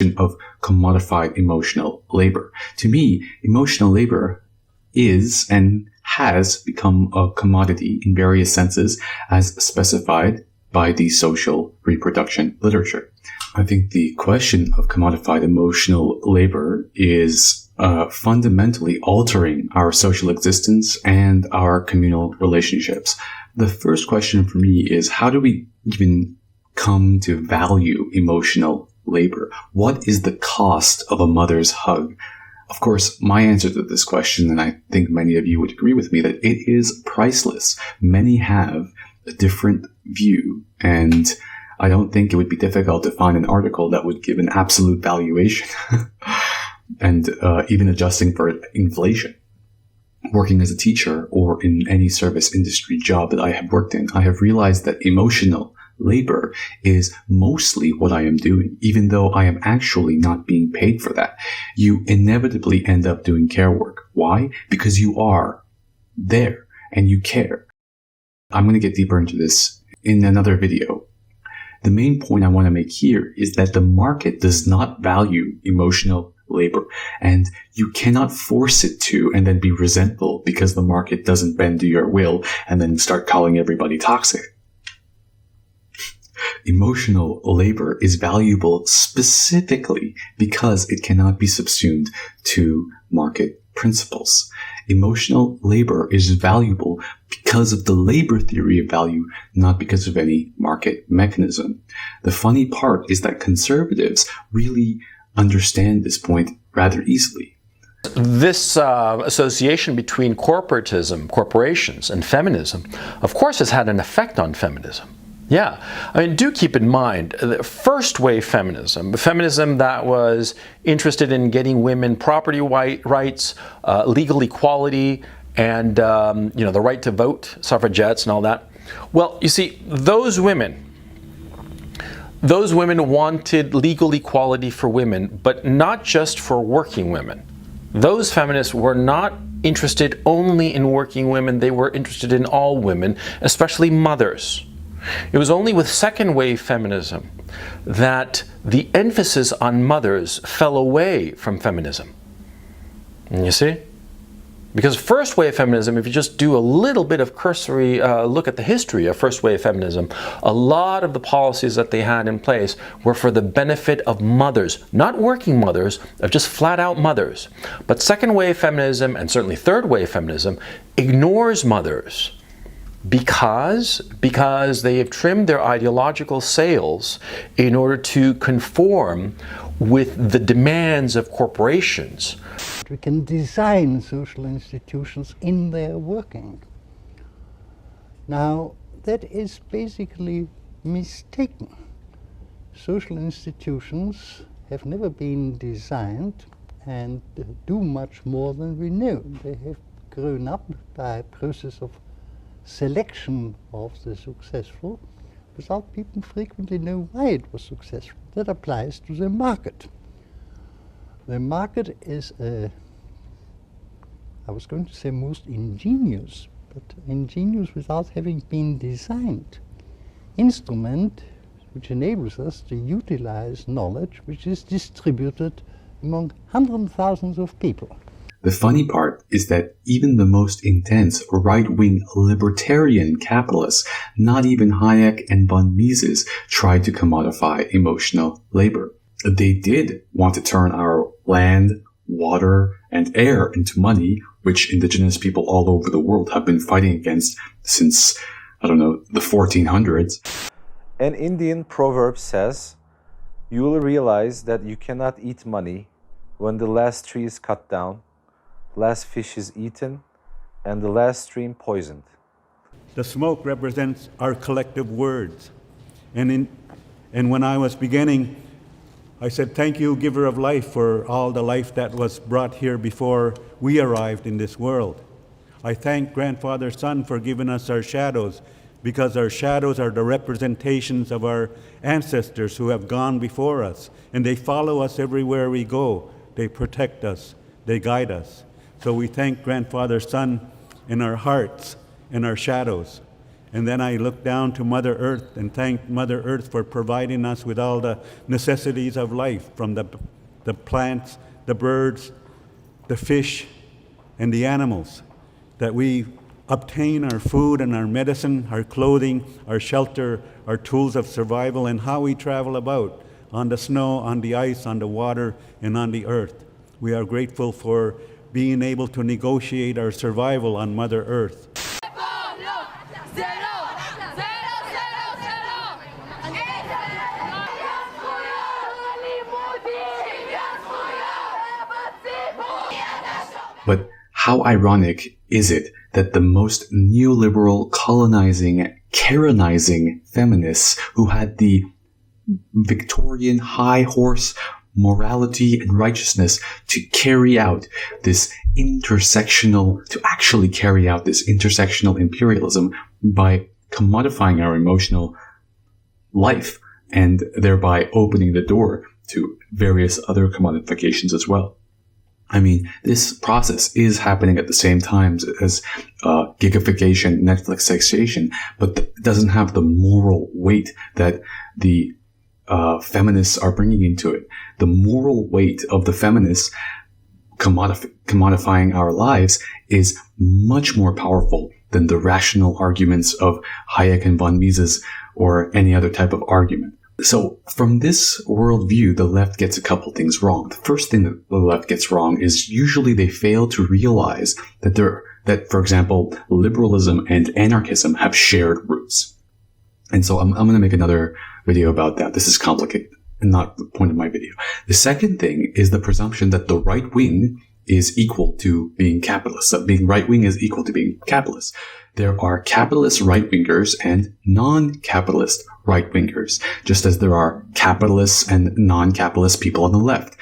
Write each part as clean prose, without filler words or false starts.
of commodified emotional labor. To me, emotional labor is and has become a commodity in various senses as specified by the social reproduction literature. I think the question of commodified emotional labor is fundamentally altering our social existence and our communal relationships. The first question for me is, how do we even come to value emotional labor? What is the cost of a mother's hug? Of course, my answer to this question, and I think many of you would agree with me, that it is priceless. Many have a different view, and I don't think it would be difficult to find an article that would give an absolute valuation and even adjusting for inflation. Working as a teacher or in any service industry job that I have worked in, I have realized that emotional labor is mostly what I am doing, even though I am actually not being paid for that. You inevitably end up doing care work. Why? Because you are there and you care. I'm going to get deeper into this in another video. The main point I want to make here is that the market does not value emotional labor, and you cannot force it to and then be resentful because the market doesn't bend to your will and then start calling everybody toxic. Emotional labor is valuable specifically because it cannot be subsumed to market principles. Emotional labor is valuable because of the labor theory of value, not because of any market mechanism. The funny part is that conservatives really understand this point rather easily. This association between corporations, and feminism, of course, has had an effect on feminism. Yeah, I mean, do keep in mind, the first wave feminism that was interested in getting women property rights, legal equality, and the right to vote, suffragettes and all that. Well, you see, those women wanted legal equality for women, but not just for working women. Those feminists were not interested only in working women, they were interested in all women, especially mothers. It was only with second wave feminism that the emphasis on mothers fell away from feminism. And you see? Because first wave feminism, if you just do a little bit of cursory look at the history of first wave feminism, a lot of the policies that they had in place were for the benefit of mothers, not working mothers, of just flat out mothers. But second wave feminism, and certainly third wave feminism, ignores mothers because they have trimmed their ideological sails in order to conform with the demands of corporations. We can design social institutions in their working. Now, that is basically mistaken. Social institutions have never been designed and do much more than we know. They have grown up by a process of selection of the successful without people frequently know why it was successful. That applies to the market. The market is I was going to say most ingenious, but ingenious without having been designed, instrument which enables us to utilize knowledge which is distributed among hundreds of thousands of people. The funny part is that even the most intense right-wing libertarian capitalists, not even Hayek and von Mises, tried to commodify emotional labor. They did want to turn our land, water, and air into money, which indigenous people all over the world have been fighting against since, the 1400s. An Indian proverb says, "You will realize that you cannot eat money when the last tree is cut down, last fish is eaten, and the last stream poisoned." The smoke represents our collective words. And when I was beginning, I said, "Thank you, giver of life, for all the life that was brought here before we arrived in this world. I thank Grandfather Sun for giving us our shadows, because our shadows are the representations of our ancestors who have gone before us, and they follow us everywhere we go. They protect us, they guide us. So we thank Grandfather Sun in our hearts and our shadows. And then I look down to Mother Earth and thank Mother Earth for providing us with all the necessities of life, from the plants, the birds, the fish, and the animals, that we obtain our food and our medicine, our clothing, our shelter, our tools of survival, and how we travel about on the snow, on the ice, on the water, and on the earth. We are grateful for being able to negotiate our survival on Mother Earth. But how ironic is it that the most neoliberal, colonizing, Karenizing feminists who had the Victorian high horse morality and righteousness to carry out this intersectional imperialism by commodifying our emotional life and thereby opening the door to various other commodifications as well. I mean, this process is happening at the same time as gigification, Netflixation, but it doesn't have the moral weight that the feminists are bringing into it. The moral weight of the feminists commodifying our lives is much more powerful than the rational arguments of Hayek and von Mises or any other type of argument. So from this worldview, the left gets a couple things wrong. The first thing that the left gets wrong is usually they fail to realize that, for example, liberalism and anarchism have shared roots. And so I'm going to make another video about that. This is complicated and not the point of my video. The second thing is the presumption that the right wing is equal to being capitalist. That being right wing is equal to being capitalist. There are capitalist right-wingers and non-capitalist right-wingers, just as there are capitalists and non-capitalist people on the left.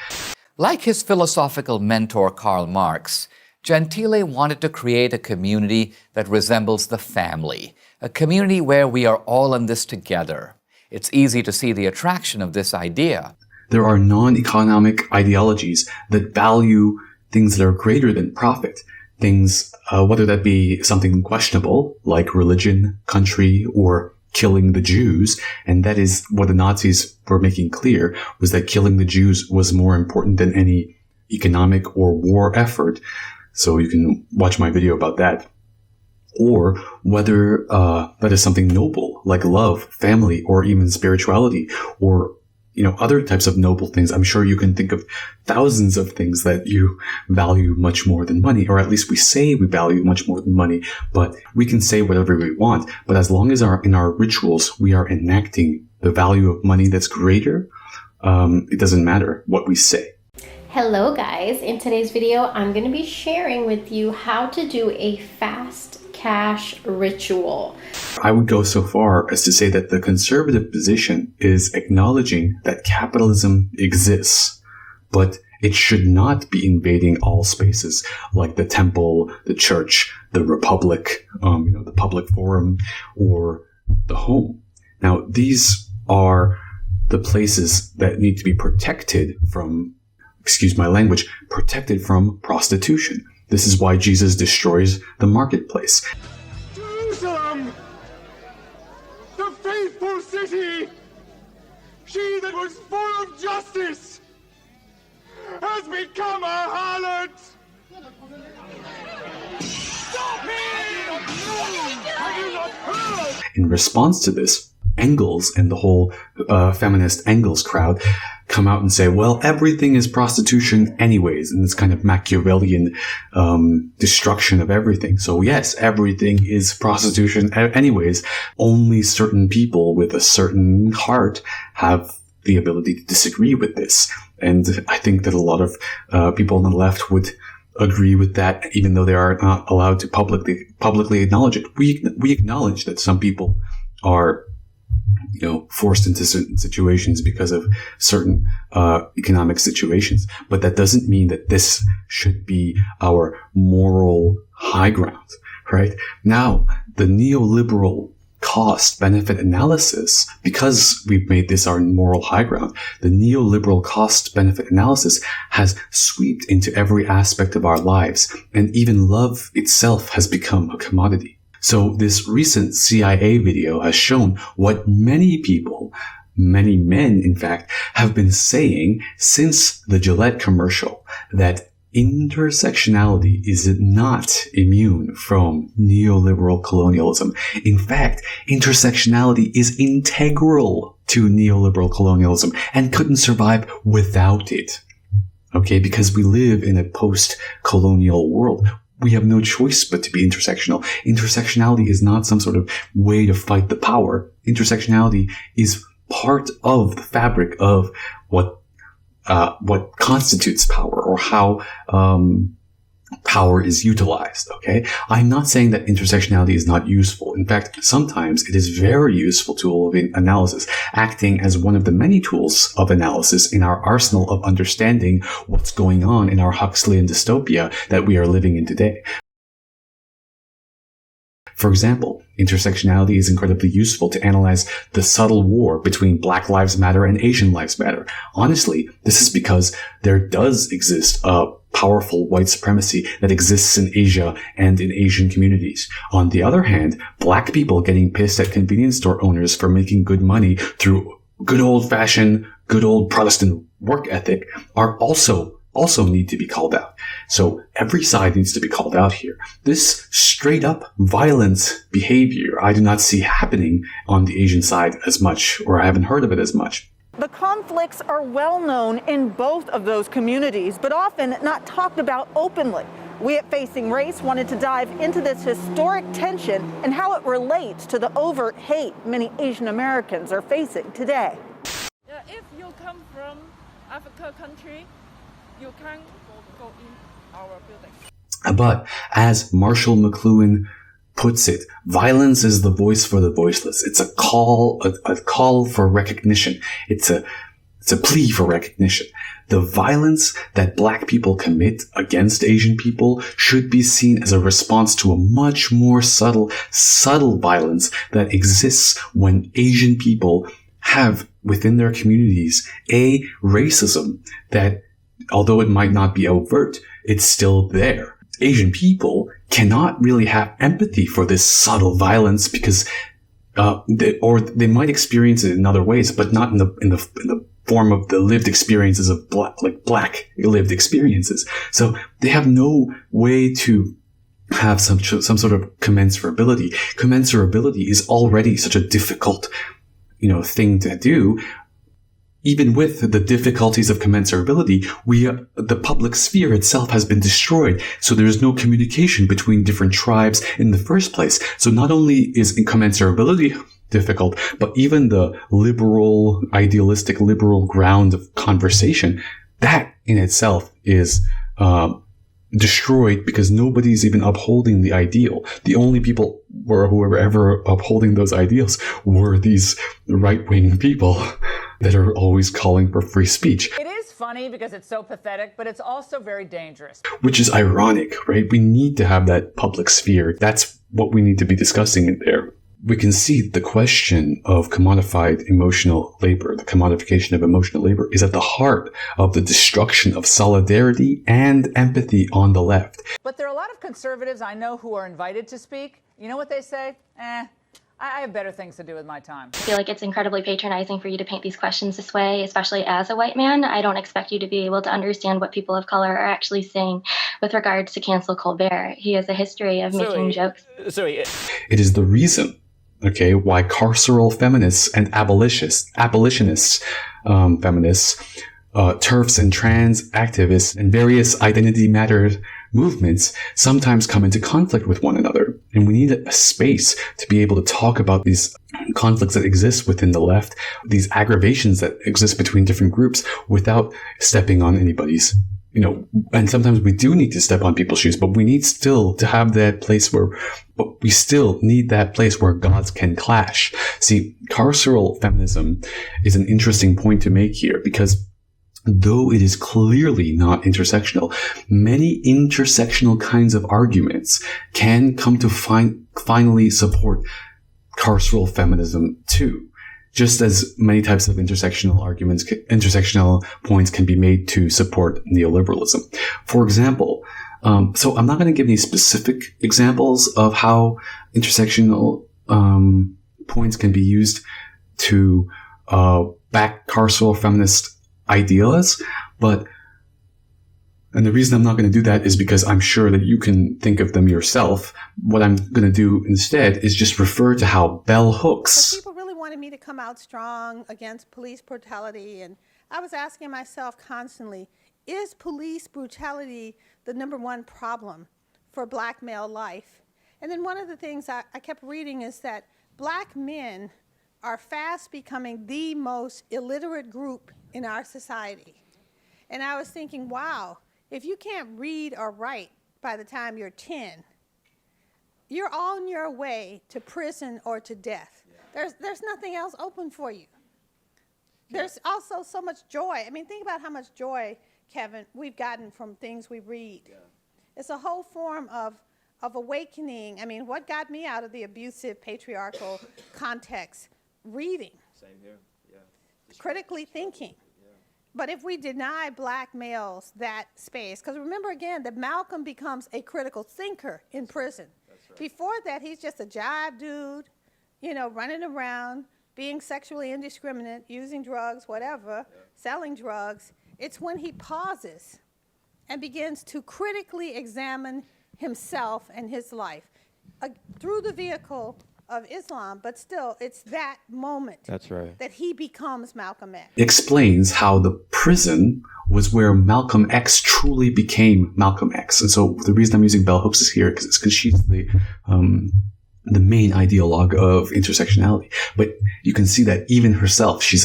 Like his philosophical mentor Karl Marx, Gentile wanted to create a community that resembles the family, a community where we are all in this together. It's easy to see the attraction of this idea. There are non-economic ideologies that value things that are greater than profit. Things, whether that be something questionable, like religion, country, or killing the Jews. And that is what the Nazis were making clear, was that killing the Jews was more important than any economic or war effort. So you can watch my video about that. Or whether that is something noble, like love, family, or even spirituality, or other types of noble things. I'm sure you can think of thousands of things that you value much more than money, or at least we say we value much more than money, but we can say whatever we want. But as long as in our rituals, we are enacting the value of money that's greater, it doesn't matter what we say. Hello guys, in today's video, I'm going to be sharing with you how to do a fast cash ritual. I would go so far as to say that the conservative position is acknowledging that capitalism exists, but it should not be invading all spaces like the temple, the church, the republic, the public forum, or the home. Now, these are the places that need to be protected from, excuse my language, protected from prostitution. This is why Jesus destroys the marketplace. Jerusalem, the faithful city, she that was full of justice, has become a harlot. Stop it! Have you not heard? In response to this, Engels and the whole feminist Engels crowd come out and say, well, everything is prostitution anyways, and this kind of Machiavellian destruction of everything. So yes, everything is prostitution anyways. Only certain people with a certain heart have the ability to disagree with this. And I think that a lot of people on the left would agree with that, even though they are not allowed to publicly acknowledge it. We acknowledge that some people are forced into certain situations because of certain economic situations. But that doesn't mean that this should be our moral high ground, right? Now, the neoliberal cost-benefit analysis, because we've made this our moral high ground, the neoliberal cost-benefit analysis has swept into every aspect of our lives, and even love itself has become a commodity. So this recent CIA video has shown what many people, many men in fact, have been saying since the Gillette commercial, that intersectionality is not immune from neoliberal colonialism. In fact, intersectionality is integral to neoliberal colonialism and couldn't survive without it. Okay, because we live in a post-colonial world. We have no choice but to be intersectional. Intersectionality is not some sort of way to fight the power. Intersectionality is part of the fabric of what constitutes power, or how power is utilized. Okay, I'm not saying that intersectionality is not useful. In fact, sometimes it is very useful tool of analysis, acting as one of the many tools of analysis in our arsenal of understanding what's going on in our Huxleyan dystopia that we are living in today. For example, intersectionality is incredibly useful to analyze the subtle war between Black Lives Matter and Asian Lives Matter. Honestly, this is because there does exist a powerful white supremacy that exists in Asia and in Asian communities. On the other hand, Black people getting pissed at convenience store owners for making good money through good old-fashioned, good old Protestant work ethic are also need to be called out. So every side needs to be called out here. This straight up violent behavior I do not see happening on the Asian side as much, or I haven't heard of it as much. The conflicts are well known in both of those communities, but often not talked about openly. We at Facing Race wanted to dive into this historic tension and how it relates to the overt hate many Asian Americans are facing today. If you come from African country, you can't go in our building. But as Marshall McLuhan puts it, violence is the voice for the voiceless. It's a call for recognition. It's a plea for recognition. The violence that Black people commit against Asian people should be seen as a response to a much more subtle violence that exists when Asian people have within their communities a racism that, although it might not be overt, it's still there. Asian people cannot really have empathy for this subtle violence because, they might experience it in other ways, but not in the form of the lived experiences of Black lived experiences. So they have no way to have some sort of commensurability. Commensurability is already such a difficult, thing to do. Even with the difficulties of commensurability, the public sphere itself has been destroyed. So there is no communication between different tribes in the first place. So not only is incommensurability difficult, but even the idealistic liberal ground of conversation, that in itself is destroyed because nobody's even upholding the ideal. The only people who were ever upholding those ideals were these right-wing people that are always calling for free speech. It is funny because it's so pathetic, but it's also very dangerous. Which is ironic, right? We need to have that public sphere. That's what we need to be discussing in there. We can see the question of commodified emotional labor, the commodification of emotional labor, is at the heart of the destruction of solidarity and empathy on the left. But there are a lot of conservatives I know who are invited to speak. You know what they say? I have better things to do with my time. I feel like it's incredibly patronizing for you to paint these questions this way, especially as a white man. I don't expect you to be able to understand what people of color are actually saying with regards to cancel Colbert. He has a history of making jokes. It is the reason, why carceral feminists and abolitionist feminists, TERFs and trans activists and various identity matter movements sometimes come into conflict with one another. And we need a space to be able to talk about these conflicts that exist within the left, these aggravations that exist between different groups without stepping on anybody's, and sometimes we do need to step on people's shoes, but we need still to have that place where gods can clash. See, carceral feminism is an interesting point to make here because though it is clearly not intersectional, many intersectional kinds of arguments can come to finally support carceral feminism too. Just as many types of intersectional points can be made to support neoliberalism. For example, So I'm not going to give any specific examples of how intersectional points can be used to back carceral feminist ideas, and the reason I'm not going to do that is because I'm sure that you can think of them yourself. What I'm going to do instead is just refer to how bell hooks. So people really wanted me to come out strong against police brutality, and I was asking myself constantly, is police brutality the number one problem for black male life? And then one of the things I kept reading is that black men are fast becoming the most illiterate group in our society. And I was thinking, wow, if you can't read or write by the time you're 10, you're on your way to prison or to death. There's nothing else open for you. There's also so much joy. I mean, think about how much joy, Kevin, we've gotten from things we read. Yeah. It's a whole form of awakening. I mean, what got me out of the abusive patriarchal context? Reading. Same here, yeah. Critically thinking. But if we deny black males that space, because remember again that Malcolm becomes a critical thinker in prison. That's right. Before that, he's just a jive dude, you know, running around, being sexually indiscriminate, using drugs, whatever, selling drugs. It's when he pauses and begins to critically examine himself and his life through the vehicle of Islam, but still, it's that moment that he becomes Malcolm X. Explains how the prison was where Malcolm X truly became Malcolm X. And so the reason I'm using bell hooks is here because she's the main ideologue of intersectionality. But you can see that even herself, she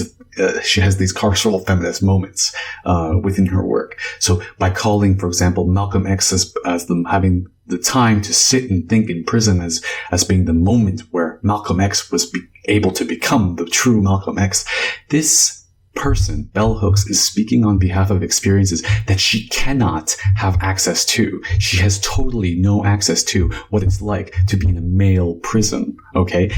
has these carceral feminist moments within her work. So by calling, for example, Malcolm X as them having the time to sit and think in prison as being the moment where Malcolm X was able to become the true Malcolm X, this person, bell hooks, is speaking on behalf of experiences that she cannot have access to. She has totally no access to what it's like to be in a male prison, okay?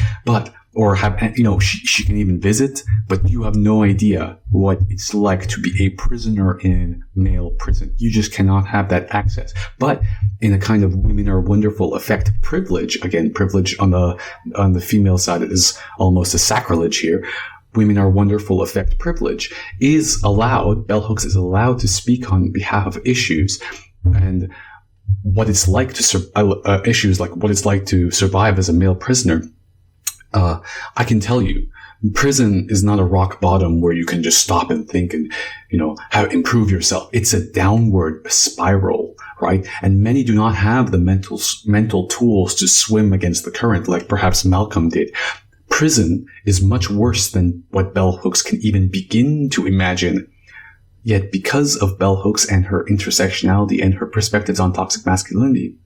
Or have, you know, she can even visit, but you have no idea what it's like to be a prisoner in male prison. You just cannot have that access. But in a kind of women are wonderful effect privilege, again, privilege on the female side is almost a sacrilege here. Women are wonderful effect privilege is allowed, bell hooks is allowed to speak on behalf of issues and what it's like to issues like what it's like to survive as a male prisoner. I can tell you, prison is not a rock bottom where you can just stop and think and, you know, improve yourself. It's a downward spiral, right? And many do not have the mental tools to swim against the current, like perhaps Malcolm did. Prison is much worse than what bell hooks can even begin to imagine. Yet because of bell hooks and her intersectionality and her perspectives on toxic masculinity,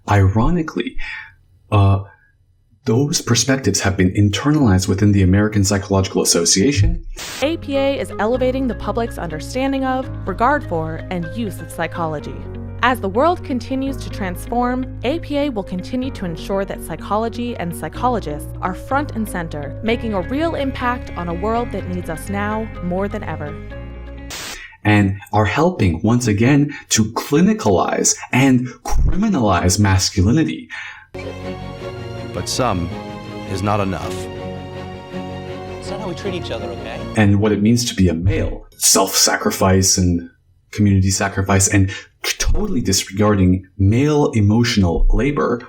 ironically, those perspectives have been internalized within the American Psychological Association. APA is elevating the public's understanding of, regard for, and use of psychology. As the world continues to transform, APA will continue to ensure that psychology and psychologists are front and center, making a real impact on a world that needs us now more than ever. And are helping, once again, to clinicalize and criminalize masculinity. But some is not enough. It's not how we treat each other, okay? And what it means to be a male. Self-sacrifice and community sacrifice and totally disregarding male emotional labor.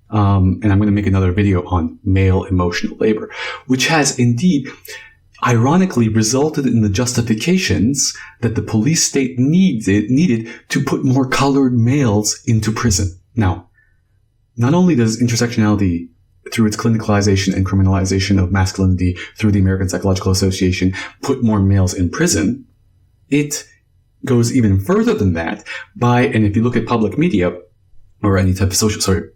And I'm going to make another video on male emotional labor, which has indeed ironically resulted in the justifications that the police state needed to put more colored males into prison. Now, not only does intersectionality, through its clinicalization and criminalization of masculinity through the American Psychological Association, put more males in prison, it goes even further than that and if you look at public media, or any type of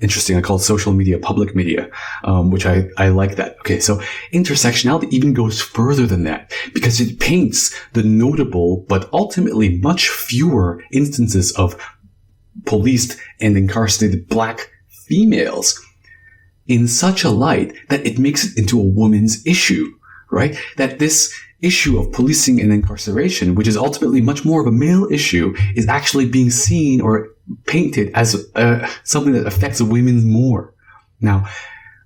interesting, I call it social media, public media, which I like that. Okay, so intersectionality even goes further than that because it paints the notable but ultimately much fewer instances of policed and incarcerated black females in such a light that it makes it into a woman's issue, right? That this issue of policing and incarceration, which is ultimately much more of a male issue, is actually being seen or painted as something that affects women more. Now,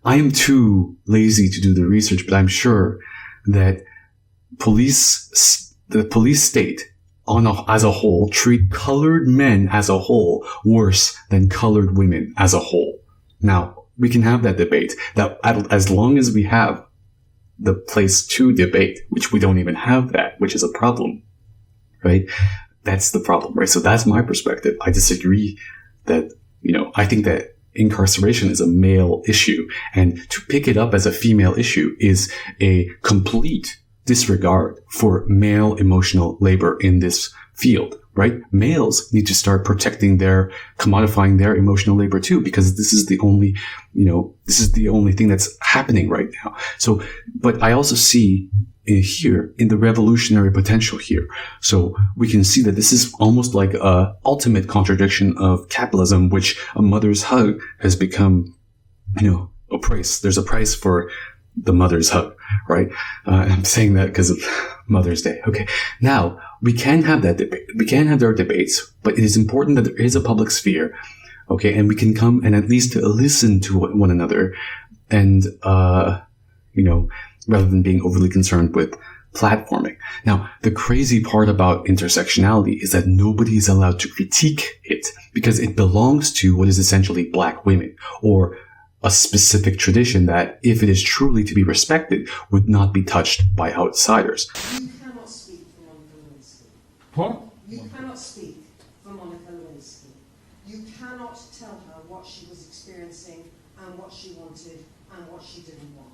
I am too lazy to do the research, but I'm sure that the police state as a whole treat colored men as a whole worse than colored women as a whole. Now, we can have that debate. That as long as we have the place to debate, which we don't even have that, which is a problem, right? That's the problem, right? So that's my perspective. I disagree that, I think that incarceration is a male issue, and to pick it up as a female issue is a complete disregard for male emotional labor in this field, right? Males need to start commodifying their emotional labor too, because this is the only thing that's happening right now. So, but I also see in the revolutionary potential here. So we can see that this is almost like a ultimate contradiction of capitalism, which a mother's hug has become, a price. There's a price for the mother's hug, right? I'm saying that because of Mother's Day. Okay. Now, we can have that debate. We can have our debates, but it is important that there is a public sphere, okay? And we can come and at least listen to one another and, rather than being overly concerned with platforming. Now, the crazy part about intersectionality is that nobody is allowed to critique it because it belongs to what is essentially black women, or a specific tradition that, if it is truly to be respected, would not be touched by outsiders. You cannot speak for Monica Lewinsky. What? You cannot speak for Monica Lewinsky. You cannot tell her what she was experiencing and what she wanted and what she didn't want.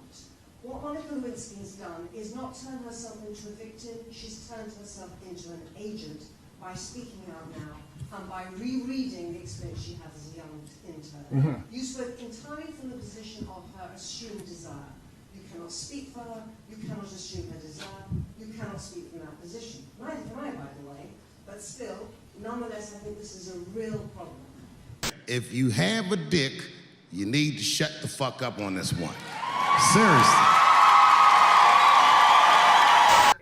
What Monica Lewinsky has done is not turn herself into a victim, she's turned herself into an agent by speaking out now and by rereading the experience she had as a young intern. You spoke entirely from the position of her assumed desire. You cannot speak for her, you cannot assume her desire, you cannot speak from that position. Neither can I, by the way, but still, nonetheless, I think this is a real problem. If you have a dick, you need to shut the fuck up on this one. Seriously.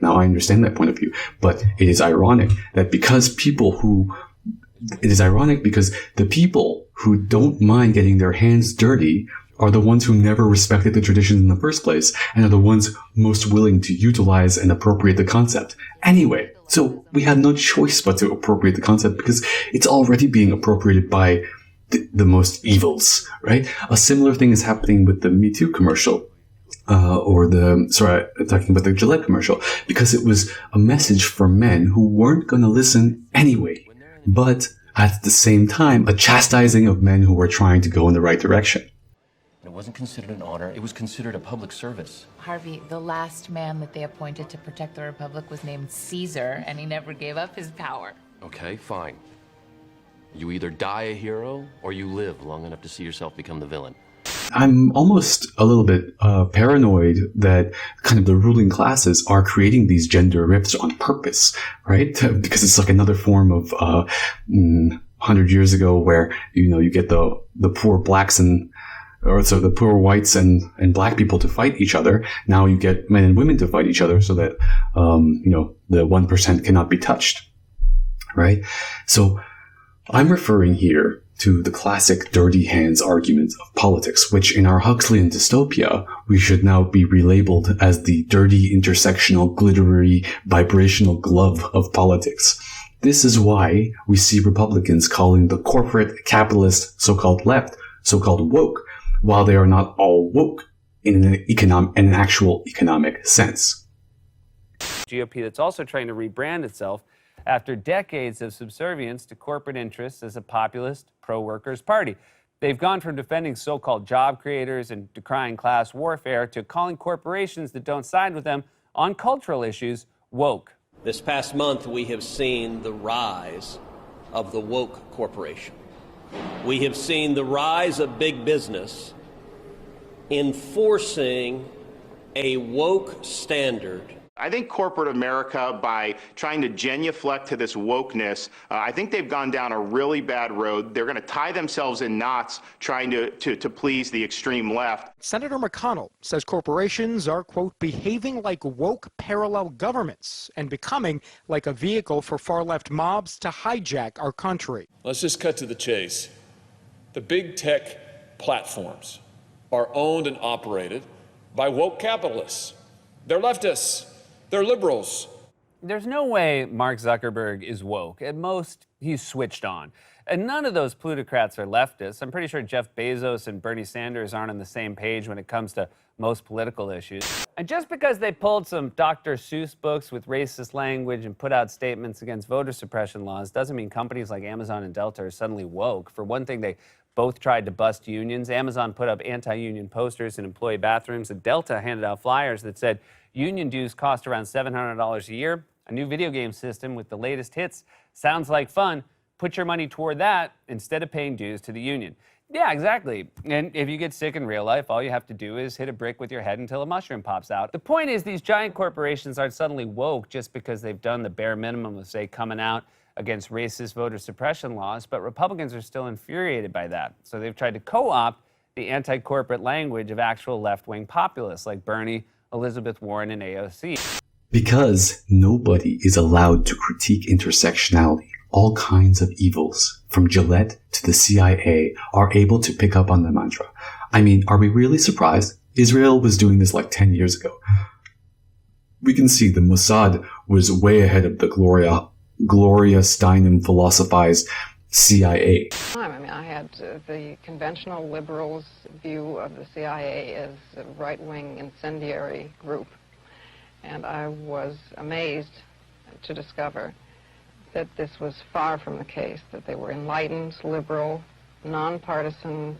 Now, I understand that point of view, but it is ironic because the people who don't mind getting their hands dirty are the ones who never respected the traditions in the first place and are the ones most willing to utilize and appropriate the concept. Anyway, so we had no choice but to appropriate the concept because it's already being appropriated by the most evils, right? A similar thing is happening with the Me Too commercial. Talking about the Gillette commercial, because it was a message for men who weren't going to listen anyway, but at the same time, a chastising of men who were trying to go in the right direction. It wasn't considered an honor, it was considered a public service. Harvey, the last man that they appointed to protect the Republic was named Caesar, and he never gave up his power. Okay, fine. You either die a hero, or you live long enough to see yourself become the villain. I'm almost a little bit paranoid that kind of the ruling classes are creating these gender rifts on purpose, right? Because it's like another form of 100 years ago where, you get the poor blacks the poor whites and black people to fight each other. Now you get men and women to fight each other so that, the 1% cannot be touched, right? So I'm referring here to the classic dirty hands argument of politics, which in our Huxleyan dystopia, we should now be relabeled as the dirty, intersectional, glittery, vibrational glove of politics. This is why we see Republicans calling the corporate, capitalist, so-called left, so-called woke, while they are not all woke in an actual economic sense. GOP that's also trying to rebrand itself after decades of subservience to corporate interests as a populist, pro-workers party. They've gone from defending so-called job creators and decrying class warfare to calling corporations that don't side with them on cultural issues woke. This past month, we have seen the rise of the woke corporation. We have seen the rise of big business enforcing a woke standard. I think corporate America, by trying to genuflect to this wokeness, I think they've gone down a really bad road. They're going to tie themselves in knots trying to please the extreme left. Senator McConnell says corporations are, quote, behaving like woke parallel governments and becoming like a vehicle for far-left mobs to hijack our country. Let's just cut to the chase. The big tech platforms are owned and operated by woke capitalists. They're leftists. They're liberals. There's no way Mark Zuckerberg is woke. At most, he's switched on. And none of those plutocrats are leftists. I'm pretty sure Jeff Bezos and Bernie Sanders aren't on the same page when it comes to most political issues. And just because they pulled some Dr. Seuss books with racist language and put out statements against voter suppression laws doesn't mean companies like Amazon and Delta are suddenly woke. For one thing, they both tried to bust unions. Amazon put up anti-union posters in employee bathrooms, and Delta handed out flyers that said union dues cost around $700 a year. A new video game system with the latest hits sounds like fun. Put your money toward that instead of paying dues to the union. Yeah, exactly. And if you get sick in real life, all you have to do is hit a brick with your head until a mushroom pops out. The point is, these giant corporations aren't suddenly woke just because they've done the bare minimum of, say, coming out against racist voter suppression laws, but Republicans are still infuriated by that. So they've tried to co-opt the anti-corporate language of actual left-wing populists like Bernie, Elizabeth Warren, and AOC. Because nobody is allowed to critique intersectionality, all kinds of evils, from Gillette to the CIA, are able to pick up on the mantra. I mean, are we really surprised? Israel was doing this like 10 years ago. We can see the Mossad was way ahead of the Gloria Steinem philosophized CIA. I mean, I had the conventional liberals' view of the CIA as a right-wing incendiary group, and I was amazed to discover that this was far from the case, that they were enlightened, liberal, nonpartisan,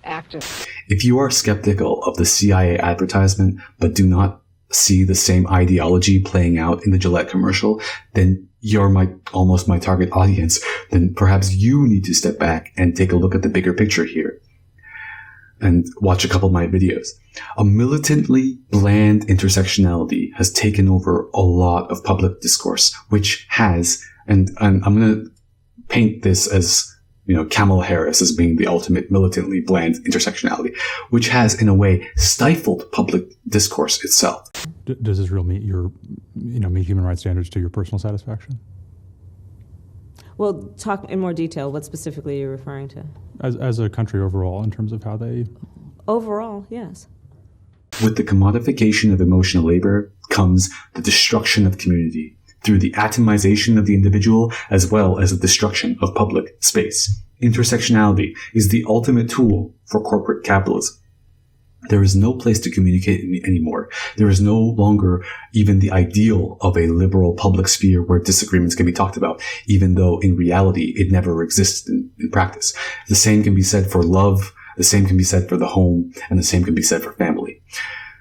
active. If you are skeptical of the CIA advertisement but do not see the same ideology playing out in the Gillette commercial, then you're almost my target audience. Then perhaps you need to step back and take a look at the bigger picture here and watch a couple of my videos. A militantly bland intersectionality has taken over a lot of public discourse, which has, and I'm going to paint this as, Kamala Harris as being the ultimate militantly bland intersectionality, which has, in a way, stifled public discourse itself. Does Israel meet human rights standards to your personal satisfaction? Well, talk in more detail. What specifically are you referring to? As a country overall, in terms of how they... Overall, yes. With the commodification of emotional labor comes the destruction of community through the atomization of the individual as well as the destruction of public space. Intersectionality is the ultimate tool for corporate capitalism. There is no place to communicate anymore. There is no longer even the ideal of a liberal public sphere where disagreements can be talked about, even though in reality it never exists in practice. The same can be said for love, the same can be said for the home, and the same can be said for family.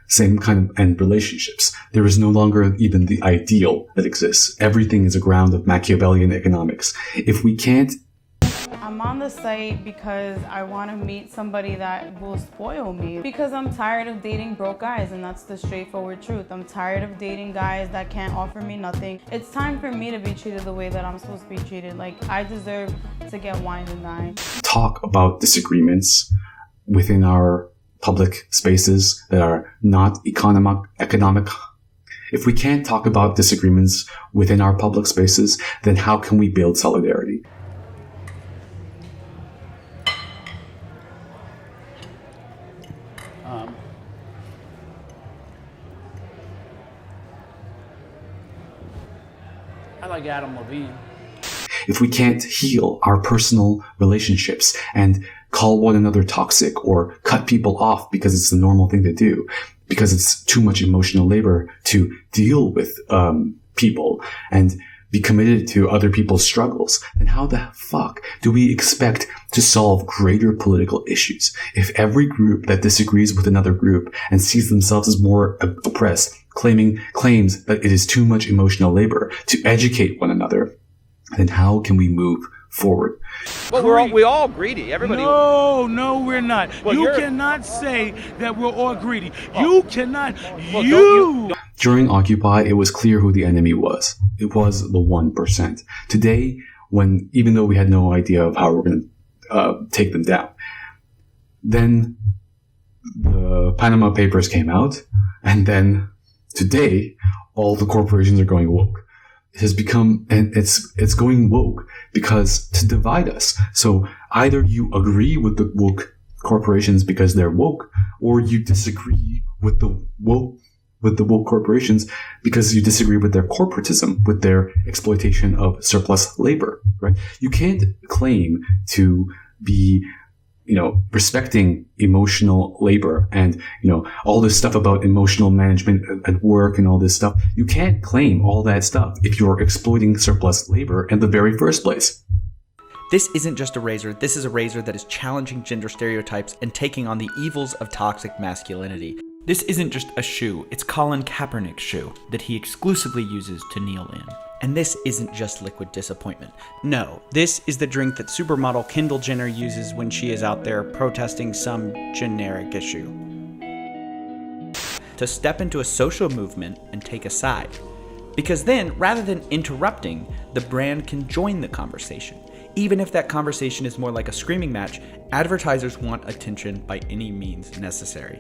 Same kind of, and relationships. There is no longer even the ideal that exists. Everything is a ground of Machiavellian economics. If we can't... I'm on the site because I want to meet somebody that will spoil me. Because I'm tired of dating broke guys, and that's the straightforward truth. I'm tired of dating guys that can't offer me nothing. It's time for me to be treated the way that I'm supposed to be treated. Like, I deserve to get wine and dine. Talk about disagreements within our public spaces that are not economic. If we can't talk about disagreements within our public spaces, then how can we build solidarity? I like Adam Levine. If we can't heal our personal relationships and call one another toxic or cut people off because it's the normal thing to do, because it's too much emotional labor to deal with people and be committed to other people's struggles, then how the fuck do we expect to solve greater political issues? If every group that disagrees with another group and sees themselves as more oppressed claims that it is too much emotional labor to educate one another, then how can we move forward. Well, we're all greedy. Everybody. No, we're not. Well, you cannot say that we're all greedy. You cannot. During Occupy, it was clear who the enemy was. It was the 1%. Today, even though we had no idea of how we're going to take them down, then the Panama Papers came out, and then today, all the corporations are going woke. It has become, and it's going woke because to divide us. So either you agree with the woke corporations because they're woke, or you disagree with the woke corporations because you disagree with their corporatism, with their exploitation of surplus labor. Right? You can't claim to be respecting emotional labor and, all this stuff about emotional management at work and all this stuff. You can't claim all that stuff if you're exploiting surplus labor in the very first place. This isn't just a razor. This is a razor that is challenging gender stereotypes and taking on the evils of toxic masculinity. This isn't just a shoe. It's Colin Kaepernick's shoe that he exclusively uses to kneel in. And this isn't just liquid disappointment. No, this is the drink that supermodel Kendall Jenner uses when she is out there protesting some generic issue. To step into a social movement and take a side. Because then, rather than interrupting, the brand can join the conversation. Even if that conversation is more like a screaming match, advertisers want attention by any means necessary.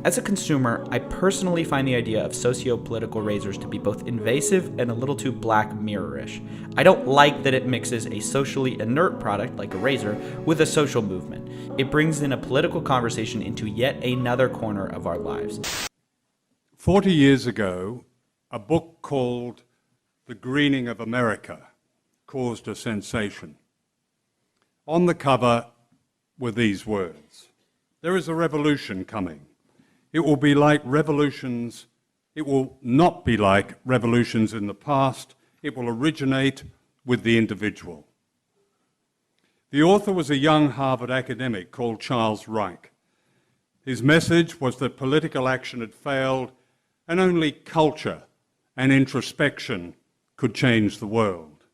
As a consumer, I personally find the idea of socio-political razors to be both invasive and a little too Black Mirror-ish. I don't like that it mixes a socially inert product, like a razor, with a social movement. It brings in a political conversation into yet another corner of our lives. 40 years ago, a book called The Greening of America caused a sensation. On the cover were these words: "There is a revolution coming. It will be like revolutions. It will not be like revolutions in the past. It will originate with the individual." The author was a young Harvard academic called Charles Reich. His message was that political action had failed and only culture and introspection could change the world.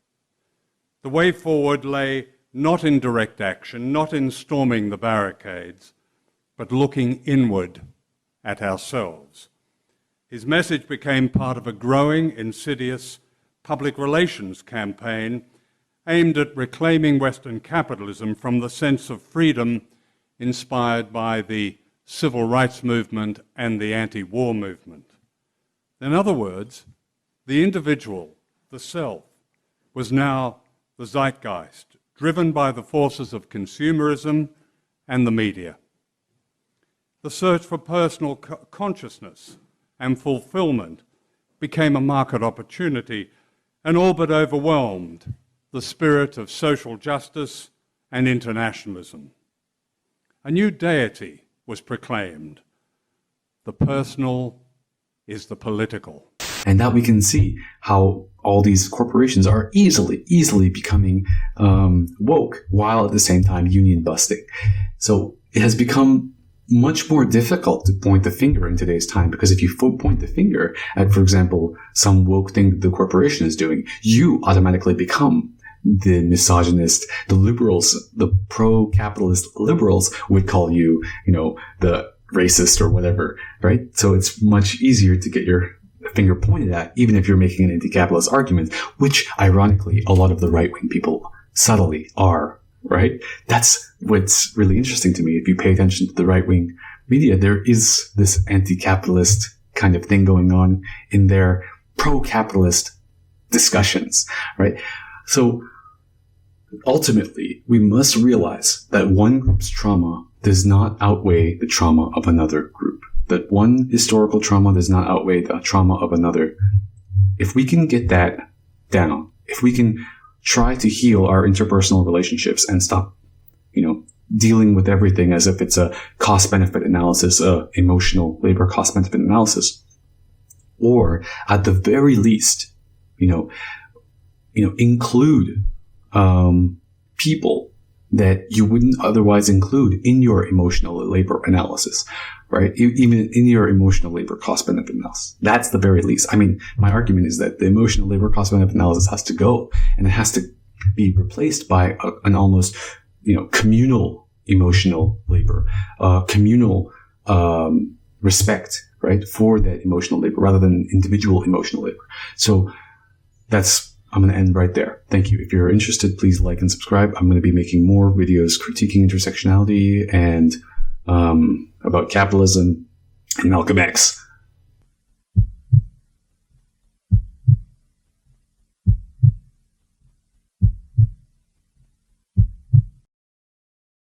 The way forward lay not in direct action, not in storming the barricades, but looking inward at ourselves. His message became part of a growing, insidious public relations campaign aimed at reclaiming Western capitalism from the sense of freedom inspired by the civil rights movement and the anti-war movement. In other words, the individual, the self, was now the zeitgeist, driven by the forces of consumerism and the media. The search for personal consciousness and fulfillment became a market opportunity and all but overwhelmed the spirit of social justice and internationalism. A new deity was proclaimed. The personal is the political. And that we can see how all these corporations are easily becoming woke, while at the same time union busting. So it has become much more difficult to point the finger in today's time, because if you point the finger at, for example, some woke thing that the corporation is doing, you automatically become the misogynist. The liberals, the pro-capitalist liberals would call you, the racist or whatever, right? So it's much easier to get your finger pointed at, even if you're making an anti-capitalist argument, which ironically a lot of the right-wing people subtly are, right? That's what's really interesting to me. If you pay attention to the right-wing media, there is this anti-capitalist kind of thing going on in their pro-capitalist discussions, right? So ultimately, we must realize that one group's trauma does not outweigh the trauma of another group. That one historical trauma does not outweigh the trauma of another. If we can get that down, if we can try to heal our interpersonal relationships and stop, dealing with everything as if it's a cost-benefit analysis, emotional labor cost-benefit analysis, or at the very least, include people that you wouldn't otherwise include in your emotional labor analysis, right? Even in your emotional labor cost-benefit analysis. That's the very least. I mean, my argument is that the emotional labor cost-benefit analysis has to go, and it has to be replaced by an almost, communal emotional labor, communal respect, right, for that emotional labor rather than individual emotional labor. So I'm going to end right there. Thank you. If you're interested, please like and subscribe. I'm going to be making more videos critiquing intersectionality and about capitalism and Malcolm X.